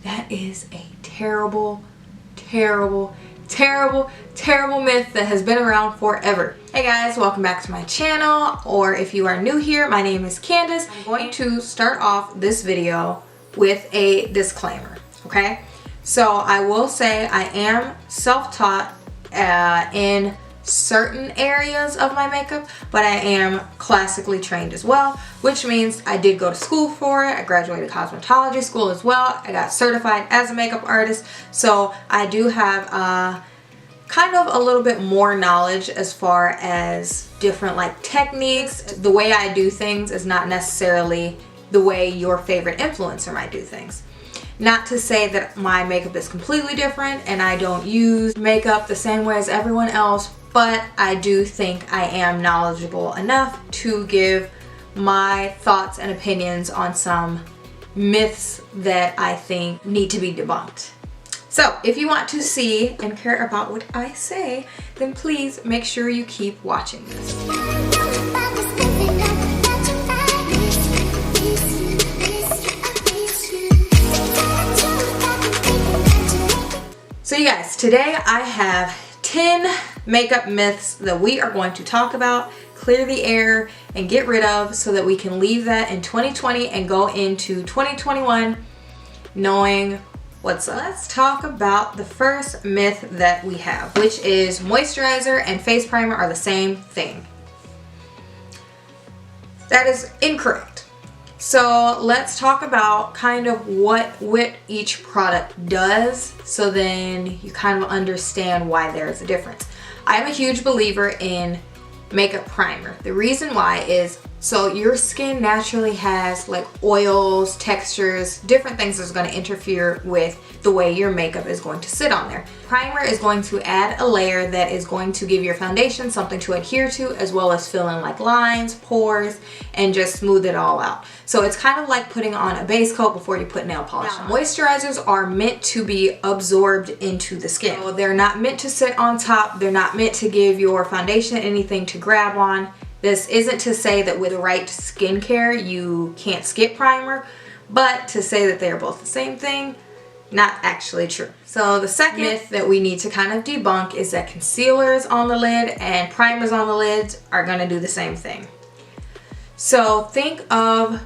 That is a terrible, terrible, terrible, terrible myth that has been around forever. Hey guys, welcome back to my channel, or if you are new here, my name is Candace. I'm going to start off this video with a disclaimer, okay? So I will say I am self-taught in certain areas of my makeup, but I am classically trained as well, which means I did go to school for it. I graduated cosmetology school as well. I got certified as a makeup artist, so I do have kind of a little bit more knowledge as far as different like techniques. The way I do things is not necessarily the way your favorite influencer might do things. Not to say that my makeup is completely different and I don't use makeup the same way as everyone else, but I do think I am knowledgeable enough to give my thoughts and opinions on some myths that I think need to be debunked. So if you want to see and care about what I say, then please make sure you keep watching this. So you guys, today I have 10 makeup myths that we are going to talk about, clear the air, and get rid of so that we can leave that in 2020 and go into 2021 knowing what's up. Let's talk about the first myth that we have, which is moisturizer and face primer are the same thing. That is incorrect. So let's talk about kind of what each product does, so then you kind of understand why there's a difference. I'm a huge believer in makeup primer. The reason why is so your skin naturally has like oils, textures, different things that's going to interfere with the way your makeup is going to sit on there. Primer is going to add a layer that is going to give your foundation something to adhere to, as well as fill in like lines, pores, and just smooth it all out. So it's kind of like putting on a base coat before you put nail polish on. Moisturizers are meant to be absorbed into the skin. So they're not meant to sit on top. They're not meant to give your foundation anything to grab on. This isn't to say that with the right skincare you can't skip primer, but to say that they are both the same thing, not actually true. So the second myth that we need to kind of debunk is that concealers on the lid and primers on the lids are going to do the same thing. So think of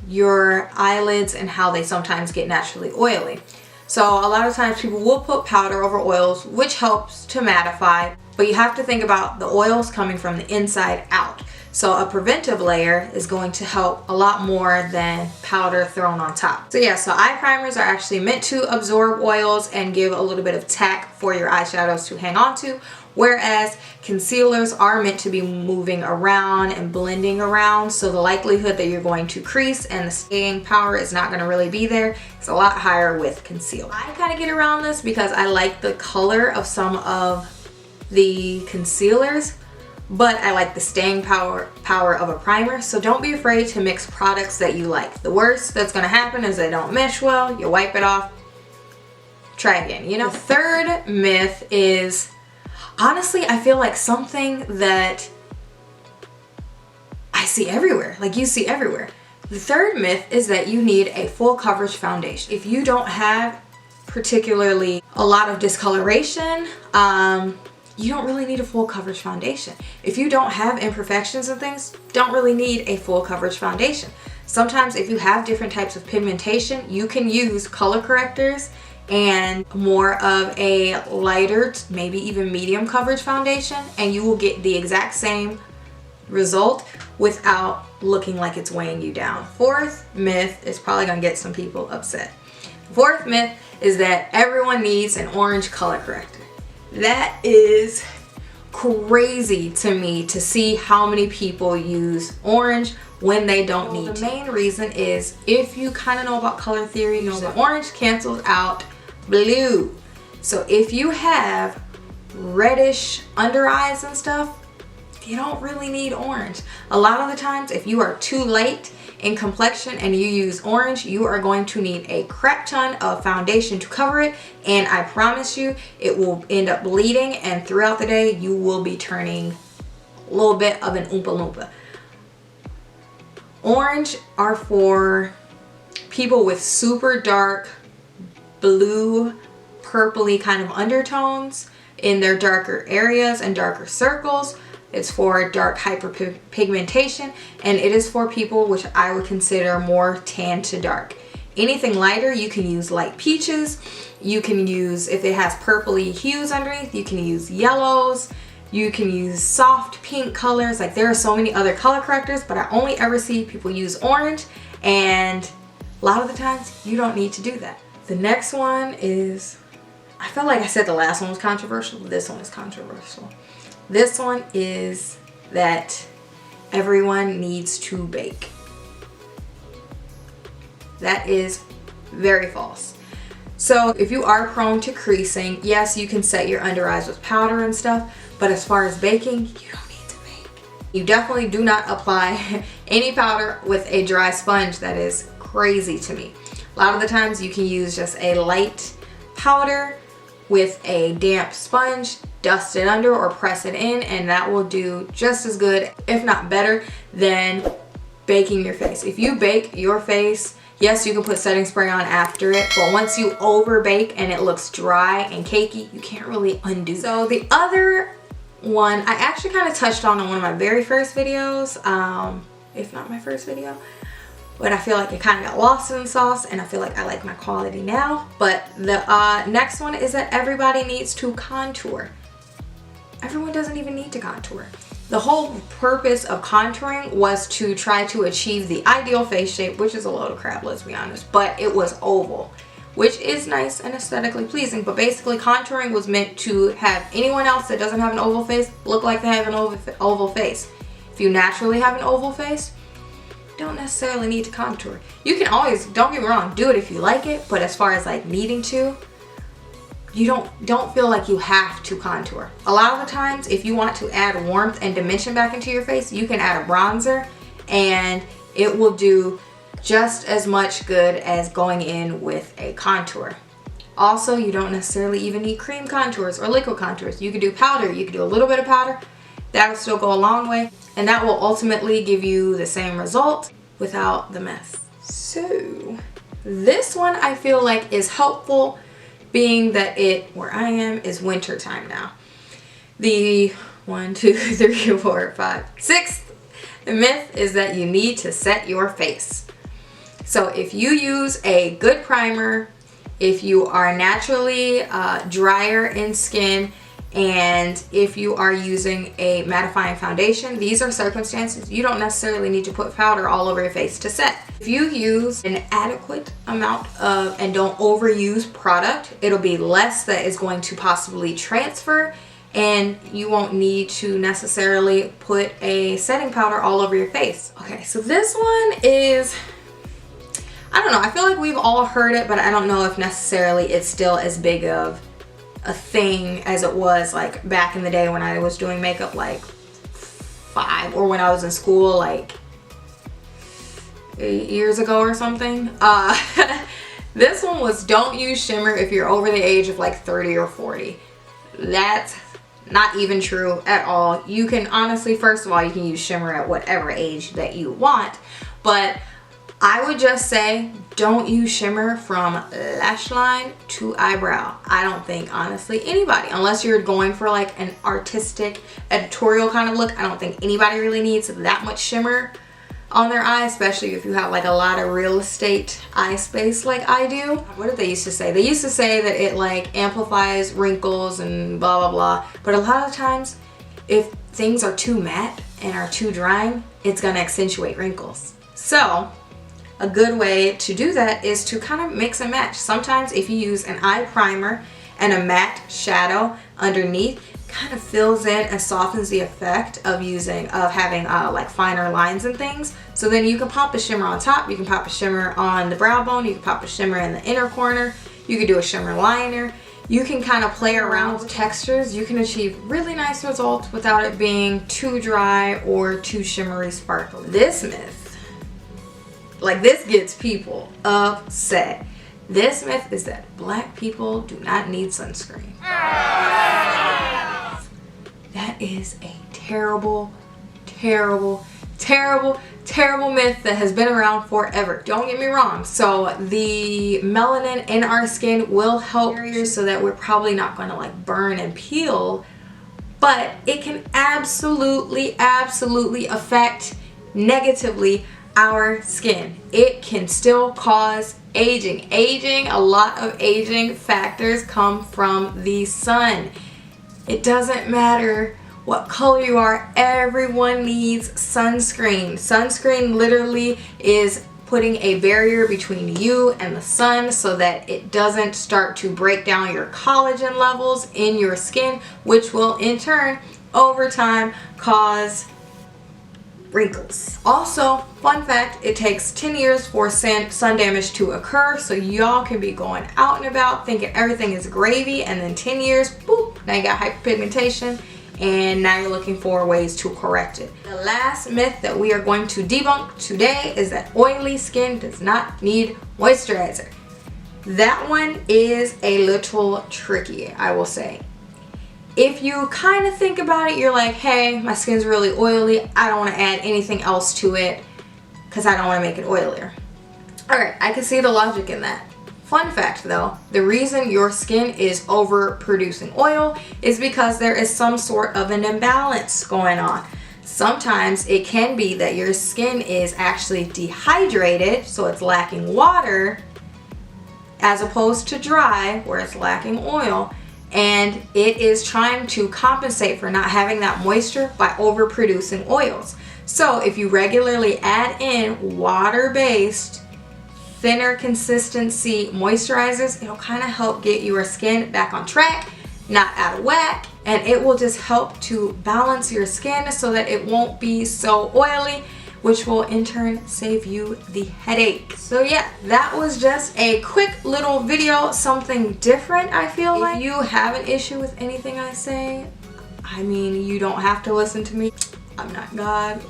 your eyelids and how they sometimes get naturally oily. So a lot of times people will put powder over oils, which helps to mattify, but you have to think about the oils coming from the inside out. So a preventive layer is going to help a lot more than powder thrown on top. So yeah, so eye primers are actually meant to absorb oils and give a little bit of tack for your eyeshadows to hang on to, whereas concealers are meant to be moving around and blending around, so the likelihood that you're going to crease and the staying power is not going to really be there. It's a lot higher with concealer. I kind of get around this because I like the color of some of the concealers, but I like the staying power of a primer. So don't be afraid to mix products that you like. The worst that's going to happen is they don't mesh well, you wipe it off, try again, you know. The third myth is, honestly, I feel like something that I see everywhere, like you see everywhere. The third myth is that you need a full coverage foundation. If you don't have particularly a lot of discoloration, you don't really need a full coverage foundation. If you don't have imperfections and things, don't really need a full coverage foundation. Sometimes if you have different types of pigmentation, you can use color correctors and more of a lighter, maybe even medium coverage foundation, and you will get the exact same result without looking like it's weighing you down. Fourth myth is probably gonna get some people upset. Fourth myth is that everyone needs an orange color corrector. That is crazy to me to see how many people use orange when they don't need to. The main reason is, if you kind of know about color theory, you know that orange cancels out blue. So if you have reddish under eyes and stuff, you don't really need orange. A lot of the times, if you are too light in complexion and you use orange, you are going to need a crap ton of foundation to cover it, and I promise you it will end up bleeding, and throughout the day you will be turning a little bit of an Oompa Loompa. Orange are for people with super dark blue, purpley kind of undertones in their darker areas and darker circles. It's for dark hyperpigmentation, and it is for people which I would consider more tan to dark. Anything lighter, you can use light peaches. You can use, if it has purpley hues underneath, you can use yellows. You can use soft pink colors. Like, there are so many other color correctors, but I only ever see people use orange, and a lot of the times you don't need to do that. The next one is, I feel like I said the last one was controversial, but this one is controversial. This one is that everyone needs to bake. That is very false. So if you are prone to creasing, yes, you can set your under eyes with powder and stuff, but as far as baking, you don't need to bake. You definitely do not apply any powder with a dry sponge. That is crazy to me. A lot of the times you can use just a light powder with a damp sponge, dust it under or press it in, and that will do just as good, if not better, than baking your face. If you bake your face, yes, you can put setting spray on after it, but once you over bake and it looks dry and cakey, you can't really undo that. So the other one, I actually kind of touched on one of my very first videos, if not my first video, but I feel like it kind of got lost in the sauce, and I feel like I like my quality now. But the next one is that everybody needs to contour. Everyone doesn't even need to contour. The whole purpose of contouring was to try to achieve the ideal face shape, which is a load of crap, let's be honest, but it was oval, which is nice and aesthetically pleasing. But basically contouring was meant to have anyone else that doesn't have an oval face look like they have an oval face. If you naturally have an oval face, don't necessarily need to contour. You can always, don't get me wrong, do it if you like it, but as far as like needing to, you don't feel like you have to contour. A lot of the times, if you want to add warmth and dimension back into your face, you can add a bronzer and it will do just as much good as going in with a contour. Also, you don't necessarily even need cream contours or liquid contours. You could do powder, you could do a little bit of powder. That'll still go a long way, and that will ultimately give you the same result without the mess. So this one I feel like is helpful, being that where I am is winter time now. The 1, 2, 3, 4, 5, 6th myth is that you need to set your face. So if you use a good primer, if you are naturally drier in skin, and if you are using a mattifying foundation, these are circumstances you don't necessarily need to put powder all over your face to set. If you use an adequate amount of, and don't overuse product, it'll be less that is going to possibly transfer, and you won't need to necessarily put a setting powder all over your face. Okay, so this one is, I don't know, I feel like we've all heard it, but I don't know if necessarily it's still as big of a thing as it was like back in the day when I was doing makeup like 5, or when I was in school like 8 years ago or something. This one was, don't use shimmer if you're over the age of like 30 or 40. That's not even true at all. You can honestly, first of all, you can use shimmer at whatever age that you want, but I would just say don't use shimmer from lash line to eyebrow. I don't think, honestly, anybody, unless you're going for like an artistic editorial kind of look, I don't think anybody really needs that much shimmer on their eye, especially if you have like a lot of real estate eye space like I do. What did they used to say? They used to say that it like amplifies wrinkles and blah blah blah, but a lot of times if things are too matte and are too drying, it's gonna accentuate wrinkles. So a good way to do that is to kind of mix and match. Sometimes if you use an eye primer and a matte shadow underneath, kind of fills in and softens the effect of having like finer lines and things. So then you can pop a shimmer on top, you can pop a shimmer on the brow bone, you can pop a shimmer in the inner corner, you can do a shimmer liner. You can kind of play around with textures. You can achieve really nice results without it being too dry or too shimmery sparkly. This myth, like, this gets people upset. This myth is that black people do not need sunscreen. That is a terrible, terrible, terrible, terrible myth that has been around forever. Don't get me wrong. So the melanin in our skin will help so that we're probably not going to like burn and peel, but it can absolutely affect negatively our skin. It can still cause aging. A lot of aging factors come from the sun. It doesn't matter what color you are, everyone needs sunscreen. Sunscreen literally is putting a barrier between you and the sun so that it doesn't start to break down your collagen levels in your skin, which will in turn over time cause wrinkles. Also, fun fact, it takes 10 years for sun damage to occur, so y'all can be going out and about thinking everything is gravy, and then 10 years, boop, now you got hyperpigmentation, and now you're looking for ways to correct it. The last myth that we are going to debunk today is that oily skin does not need moisturizer. That one is a little tricky, I will say. If you kind of think about it, you're like, hey, my skin's really oily. I don't want to add anything else to it because I don't want to make it oilier. Alright, I can see the logic in that. Fun fact though, the reason your skin is overproducing oil is because there is some sort of an imbalance going on. Sometimes it can be that your skin is actually dehydrated, so it's lacking water, as opposed to dry, where it's lacking oil. And it is trying to compensate for not having that moisture by overproducing oils. So if you regularly add in water-based, thinner consistency moisturizers, it'll kind of help get your skin back on track, not out of whack, and it will just help to balance your skin so that it won't be so oily, which will in turn save you the headache. So yeah, that was just a quick little video, something different I feel like. If you have an issue with anything I say, I mean, you don't have to listen to me. I'm not God,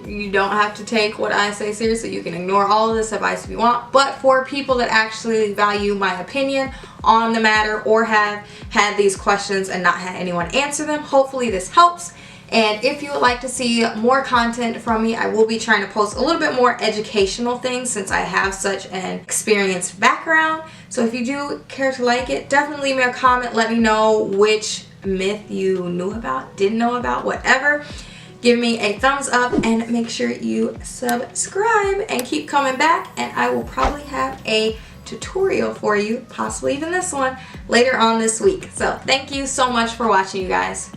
you don't have to take what I say seriously. You can ignore all of this advice if you want, but for people that actually value my opinion on the matter or have had these questions and not had anyone answer them, hopefully this helps. And if you would like to see more content from me, I will be trying to post a little bit more educational things since I have such an experienced background. So if you do care to like it, definitely leave me a comment. Let me know which myth you knew about, didn't know about, whatever. Give me a thumbs up and make sure you subscribe and keep coming back, and I will probably have a tutorial for you, possibly even this one, later on this week. So thank you so much for watching, you guys.